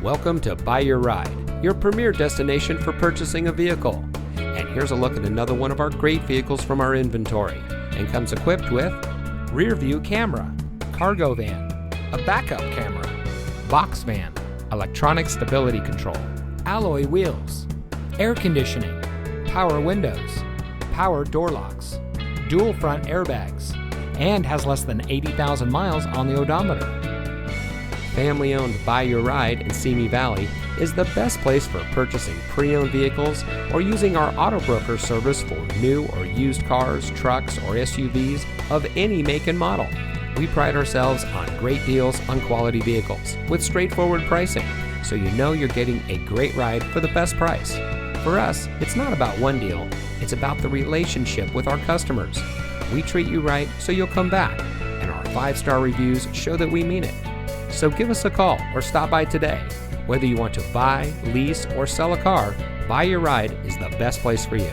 Welcome to Buy Your Ride, your premier destination for purchasing a vehicle. And here's a look at another one of our great vehicles from our inventory, and comes equipped with rear view camera, cargo van, a backup camera, box van, electronic stability control, alloy wheels, air conditioning, power windows, power door locks, dual front airbags, and has less than 80,000 miles on the odometer. Family-owned Buy Your Ride in Simi Valley is the best place for purchasing pre-owned vehicles or using our auto broker service for new or used cars, trucks, or SUVs of any make and model. We pride ourselves on great deals on quality vehicles with straightforward pricing, so you know you're getting a great ride for the best price. For us, it's not about one deal, it's about the relationship with our customers. We treat you right so you'll come back, and our 5-star reviews show that we mean it. So give us a call or stop by today. Whether you want to buy, lease, or sell a car, Buy Your Ride is the best place for you.